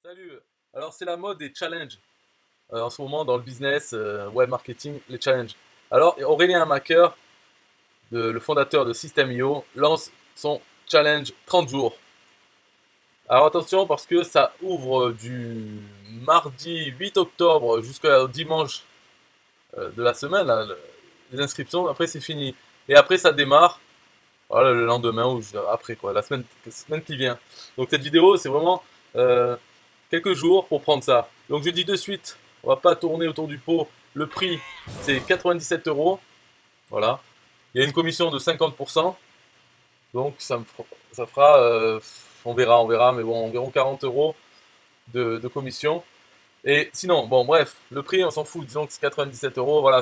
Salut. Alors c'est la mode des challenges en ce moment dans le business, web marketing, les challenges. Alors Aurélien Macker, le fondateur de System.io, lance son challenge 30 jours. Alors attention parce que ça ouvre du mardi 8 octobre jusqu'au dimanche de la semaine, là, les inscriptions. Après c'est fini. Et après ça démarre, voilà, le lendemain ou après quoi, la semaine qui vient. Donc cette vidéo c'est vraiment euh, quelques jours pour prendre ça. Donc je dis de suite, on va pas tourner autour du pot. Le prix, c'est 97 euros. Voilà. Il y a une commission de 50%. Donc ça fera, on verra, mais bon, environ 40 euros de commission. Et sinon, bon, bref, le prix, on s'en fout. Disons que c'est 97 euros. Voilà,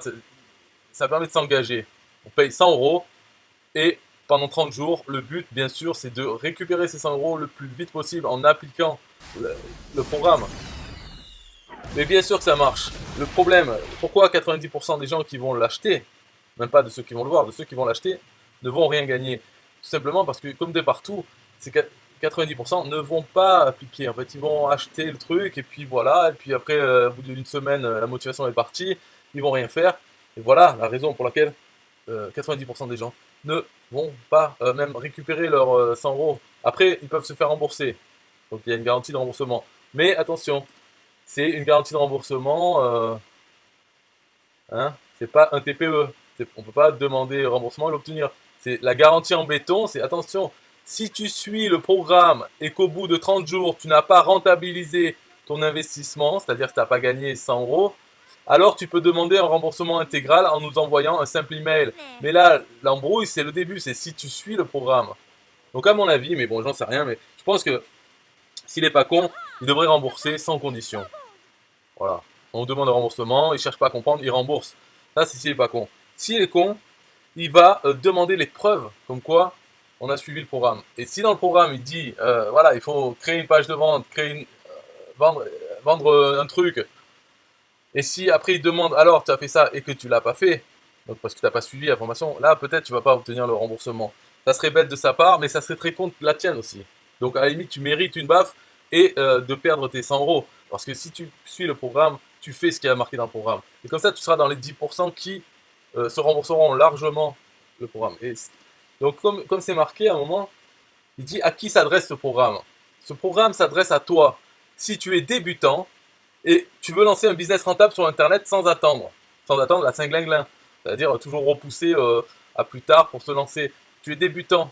ça permet de s'engager. On paye 100 euros et pendant 30 jours, le but, bien sûr, c'est de récupérer ces 100 euros le plus vite possible en appliquant le, le programme. Mais bien sûr que ça marche. Le problème, pourquoi 90% des gens qui vont l'acheter, même pas de ceux qui vont le voir, de ceux qui vont l'acheter, ne vont rien gagner? Tout simplement parce que, comme de partout, c'est 90% ne vont pas appliquer. En fait, ils vont acheter le truc et puis voilà. Et puis après, au bout d'une semaine, la motivation est partie. Ils vont rien faire. Et voilà la raison pour laquelle 90% des gens ne vont pas même récupérer leurs 100 euros. Après, ils peuvent se faire rembourser. Donc il y a une garantie de remboursement. Mais attention, c'est une garantie de remboursement, hein, c'est pas un TPE. On ne peut pas demander remboursement et l'obtenir. C'est la garantie en béton, c'est attention, si tu suis le programme et qu'au bout de 30 jours, tu n'as pas rentabilisé ton investissement, c'est-à-dire que tu n'as pas gagné 100 euros, alors tu peux demander un remboursement intégral en nous envoyant un simple email. Mais là, l'embrouille, c'est le début, c'est si tu suis le programme. Donc à mon avis, mais bon, j'en sais rien, mais je pense que s'il n'est pas con, il devrait rembourser sans condition. Voilà. On demande un remboursement, il cherche pas à comprendre, il rembourse. Ça, c'est s'il est pas con. S'il est con, il va demander les preuves comme quoi on a suivi le programme. Et si dans le programme il dit, voilà, il faut créer une page de vente, vendre un truc, et si après il demande, alors tu as fait ça et que tu l'as pas fait, donc parce que tu n'as pas suivi la formation, là peut-être tu vas pas obtenir le remboursement. Ça serait bête de sa part, mais ça serait très contre la tienne aussi. Donc à la limite, tu mérites une baffe et de perdre tes 100 euros. Parce que si tu suis le programme, tu fais ce qui est marqué dans le programme. Et comme ça, tu seras dans les 10% qui se rembourseront largement le programme. Et donc comme c'est marqué à un moment, il dit à qui s'adresse ce programme. Ce programme s'adresse à toi. Si tu es débutant, et tu veux lancer un business rentable sur Internet sans attendre la cinglinglin, c'est-à-dire toujours repousser à plus tard pour se lancer. Tu es débutant,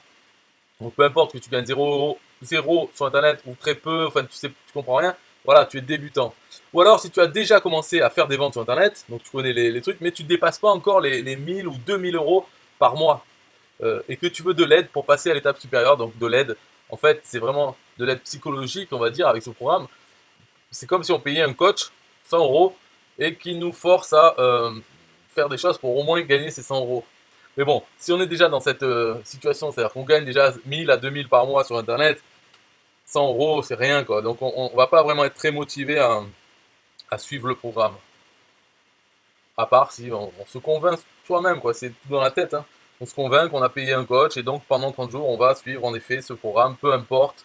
donc peu importe que tu gagnes 0 sur Internet ou très peu, enfin tu comprends rien, voilà, tu es débutant. Ou alors si tu as déjà commencé à faire des ventes sur Internet, donc tu connais les trucs, mais tu ne dépasses pas encore les 1000 ou 2000 euros par mois, et que tu veux de l'aide pour passer à l'étape supérieure, donc de l'aide, en fait c'est vraiment de l'aide psychologique, on va dire, avec ce programme. C'est comme si on payait un coach 100 euros et qui nous force à faire des choses pour au moins gagner ces 100 euros. Mais bon, si on est déjà dans cette situation, c'est-à-dire qu'on gagne déjà 1000 à 2000 par mois sur Internet, 100 euros, c'est rien, quoi. Donc on va pas vraiment être très motivé à suivre le programme. À part si on se convainc soi-même, quoi. C'est tout dans la tête, hein. On se convainc qu'on a payé un coach et donc pendant 30 jours, on va suivre en effet ce programme, peu importe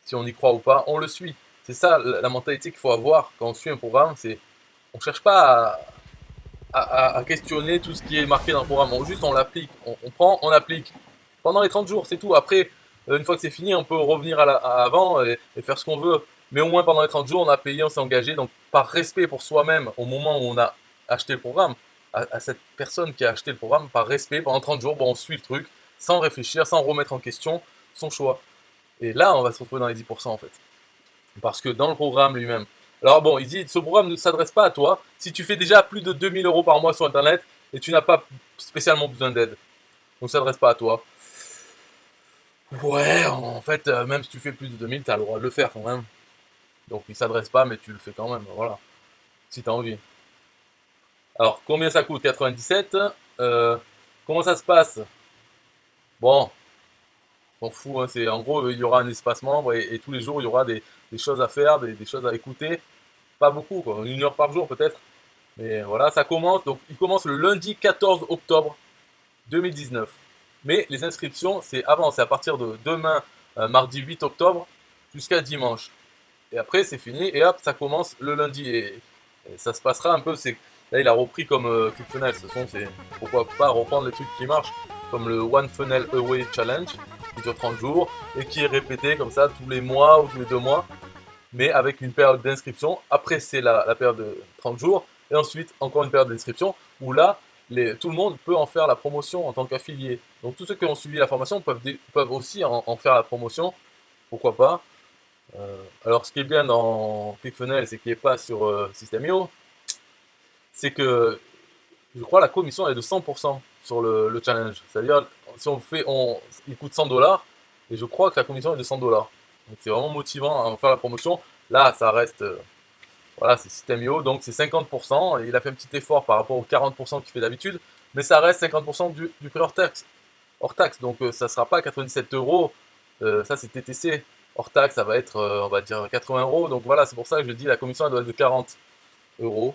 si on y croit ou pas, on le suit. C'est ça la mentalité qu'il faut avoir quand on suit un programme, c'est on cherche pas à questionner tout ce qui est marqué dans le programme, on l'applique, on prend, on applique. Pendant les 30 jours, c'est tout. Après, une fois que c'est fini, on peut revenir à avant et faire ce qu'on veut. Mais au moins pendant les 30 jours, on a payé, on s'est engagé. Donc par respect pour soi-même, au moment où on a acheté le programme, à cette personne qui a acheté le programme, par respect, pendant 30 jours, bon, on suit le truc, sans réfléchir, sans remettre en question son choix. Et là, on va se retrouver dans les 10% en fait. Parce que dans le programme lui-même. Alors bon, il dit, ce programme ne s'adresse pas à toi si tu fais déjà plus de 2000 euros par mois sur Internet et tu n'as pas spécialement besoin d'aide. Donc ça ne s'adresse pas à toi. Ouais, en fait, même si tu fais plus de 2000, tu as le droit de le faire quand même. Donc il ne s'adresse pas, mais tu le fais quand même, voilà. Si tu as envie. Alors, combien ça coûte? 97. Comment ça se passe? Bon, on s'en fout, hein, c'est, en gros, il y aura un espace membre et tous les jours, il y aura des choses à faire, des choses à écouter. Pas beaucoup, quoi. 1 heure par jour peut-être. Mais voilà, ça commence. Donc, il commence le lundi 14 octobre 2019. Mais les inscriptions, c'est avant, c'est à partir de demain, mardi 8 octobre, jusqu'à dimanche. et après c'est fini, et hop, ça commence le lundi, et ça se passera un peu, là il a repris comme ClickFunnels, pourquoi pas reprendre les trucs qui marchent, comme le One Funnel Away Challenge, qui dure 30 jours, et qui est répété comme ça tous les mois ou tous les 2 mois, mais avec une période d'inscription. Après, c'est la période de 30 jours, et ensuite encore une période d'inscription, où là, tout le monde peut en faire la promotion en tant qu'affilié. Donc tous ceux qui ont suivi la formation peuvent aussi en faire la promotion, pourquoi pas. Alors ce qui est bien dans ClickFunnels, c'est qu'il n'est pas sur System.io, c'est que je crois la commission est de 100% sur le challenge. C'est-à-dire, si on fait, il coûte 100$, et je crois que la commission est de 100$. Donc c'est vraiment motivant à en faire la promotion. Là, ça reste, voilà, c'est System.io, donc c'est 50%. Et il a fait un petit effort par rapport aux 40% qu'il fait d'habitude, mais ça reste 50% du prix hors taxe. Hors taxe, donc ça ne sera pas 97€, ça c'est TTC. Hors taxe, ça va être, on va dire, 80€. Donc voilà, c'est pour ça que je dis la commission elle doit être de 40€.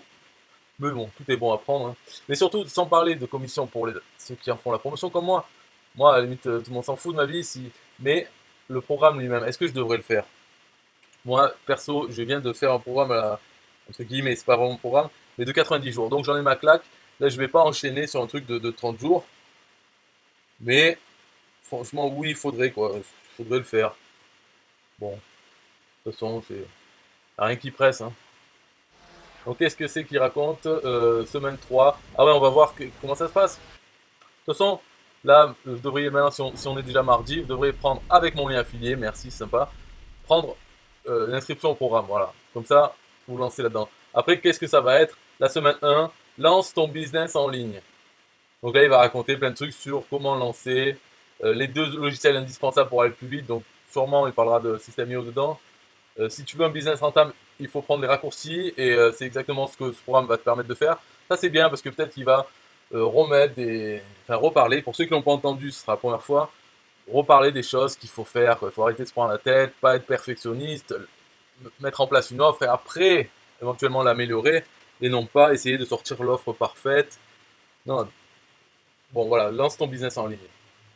Mais bon, tout est bon à prendre, hein. Mais surtout, sans parler de commission pour ceux qui en font la promotion comme moi. Moi, à la limite, tout le monde s'en fout de ma vie. Mais le programme lui-même, est-ce que je devrais le faire? Moi, perso, je viens de faire un programme, entre guillemets, c'est pas vraiment un programme, mais de 90 jours. Donc j'en ai ma claque. Là, je vais pas enchaîner sur un truc de 30 jours. Mais franchement, oui, il faudrait, quoi. Il faudrait le faire. Bon, de toute façon, c'est rien qui presse, hein. Donc qu'est-ce que c'est qu'il raconte? Semaine 3. Ah ouais, on va voir comment ça se passe. De toute façon, là, vous devriez maintenant, si on est déjà mardi, vous devriez prendre avec mon lien affilié, merci, c'est sympa, prendre l'inscription au programme, voilà. Comme ça, vous lancez là-dedans. Après, qu'est-ce que ça va être? La semaine 1, lance ton business en ligne. Donc là, il va raconter plein de trucs sur comment lancer, les 2 logiciels indispensables pour aller plus vite. Donc sûrement, il parlera de System.io dedans. Si tu veux un business rentable, il faut prendre les raccourcis, et c'est exactement ce que ce programme va te permettre de faire. Ça c'est bien parce que peut-être qu'il va reparler, pour ceux qui l'ont pas entendu, ce sera la première fois, reparler des choses qu'il faut faire, il faut arrêter de se prendre la tête, pas être perfectionniste, mettre en place une offre et après éventuellement l'améliorer, et non pas essayer de sortir l'offre parfaite. Non, bon voilà, lance ton business en ligne.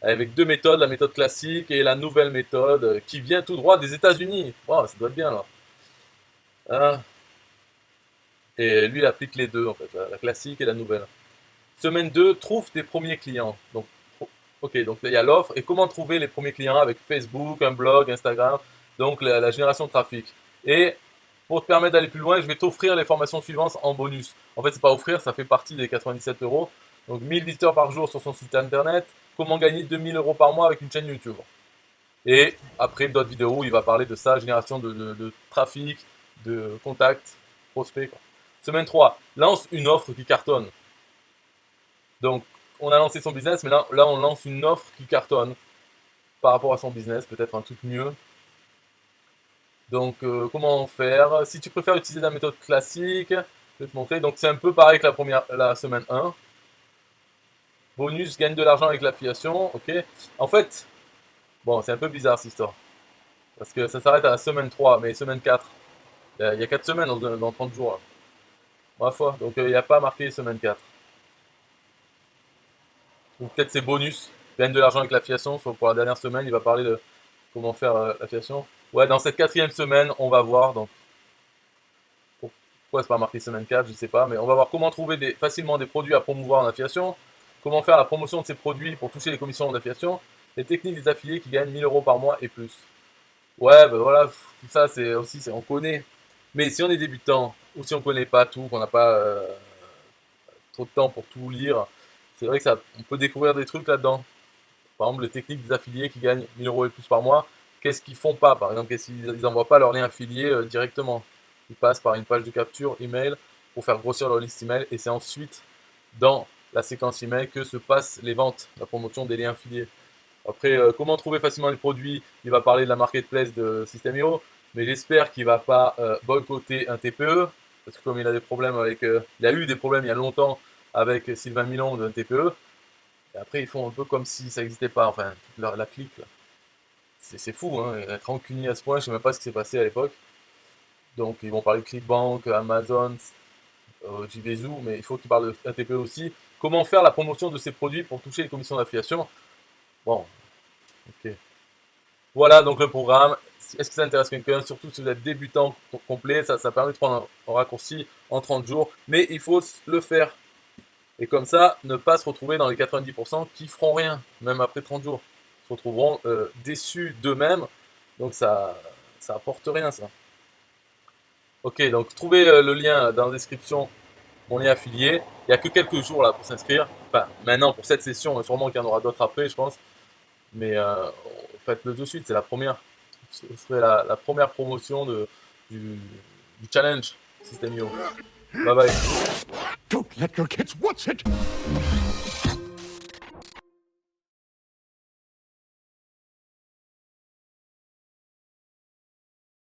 Avec 2 méthodes, la méthode classique et la nouvelle méthode qui vient tout droit des États-Unis. Wow, ça doit être bien là. Hein. Et lui, il applique les deux en fait, la classique et la nouvelle. Semaine 2, trouve tes premiers clients. Donc, ok, donc il y a l'offre et comment trouver les premiers clients avec Facebook, un blog, Instagram, donc la génération de trafic. Et pour te permettre d'aller plus loin, je vais t'offrir les formations suivantes en bonus. En fait, c'est pas offrir, ça fait partie des 97€. Donc 1000 visiteurs par jour sur son site internet, comment gagner 2000€ par mois avec une chaîne YouTube. Et après, d'autres vidéos où il va parler de ça, génération de trafic, de contacts, prospects, quoi. Semaine 3, lance une offre qui cartonne. Donc, on a lancé son business, mais là on lance une offre qui cartonne par rapport à son business, peut-être un truc mieux. Donc, comment faire? Si tu préfères utiliser la méthode classique, je vais te montrer. Donc, c'est un peu pareil que la semaine 1. Bonus, gagne de l'argent avec l'affiliation, ok. En fait, bon, c'est un peu bizarre cette histoire. Parce que ça s'arrête à la semaine 3, mais semaine 4. Il y a 4 semaines dans 30 jours. Là. Ma foi, donc il n'y a pas marqué semaine 4. Ou peut-être c'est bonus, gagne de l'argent avec l'affiliation. Pour la dernière semaine, il va parler de comment faire l'affiliation. Ouais, dans cette 4e semaine, on va voir. Donc, pourquoi c'est pas marqué semaine 4, je sais pas. Mais on va voir comment trouver facilement des produits à promouvoir en affiliation. Comment faire la promotion de ces produits pour toucher les commissions d'affiliation. Les techniques des affiliés qui gagnent 1000€ par mois et plus. Ouais, ben voilà, tout ça, on connaît. Mais si on est débutant, ou si on connaît pas tout, qu'on n'a pas trop de temps pour tout lire, c'est vrai que on peut découvrir des trucs là-dedans. Par exemple, les techniques des affiliés qui gagnent 1000€ et plus par mois, qu'est-ce qu'ils font pas? Par exemple, qu'est-ce qu'ils n'envoient pas leur lien affilié directement? Ils passent par une page de capture email pour faire grossir leur liste email, et c'est ensuite dans la séquence email que se passent les ventes, la promotion des liens affiliés. Après, comment trouver facilement les produits? Il va parler de la marketplace de System.io, mais j'espère qu'il va pas boycotter un TPE, parce que comme il a des problèmes il a eu des problèmes il y a longtemps avec Sylvain Milon d'un TPE, et après ils font un peu comme si ça n'existait pas, enfin, toute la clique, là. C'est fou, hein, être rancunier à ce point, je sais même pas ce qui s'est passé à l'époque. Donc ils vont parler de ClickBank, Amazon, JVZoo, mais il faut qu'ils parlent d'un TPE aussi. Comment faire la promotion de ces produits pour toucher les commissions d'affiliation? Bon, ok. Voilà donc le programme. est-ce que ça intéresse quelqu'un? Surtout si vous êtes débutant complet, ça permet de prendre un raccourci en 30 jours, mais il faut le faire. Et comme ça, ne pas se retrouver dans les 90% qui feront rien, même après 30 jours. Ils se retrouveront déçus d'eux-mêmes, donc ça apporte rien ça. Ok, donc trouvez le lien dans la description, mon lien affilié. Il n'y a que quelques jours là pour s'inscrire. Enfin, maintenant pour cette session, mais sûrement qu'il y en aura d'autres après, je pense. Mais faites-le de suite, c'est la première. Ce serait la première promotion du challenge System.io. Bye bye. Don't let your kids watch it!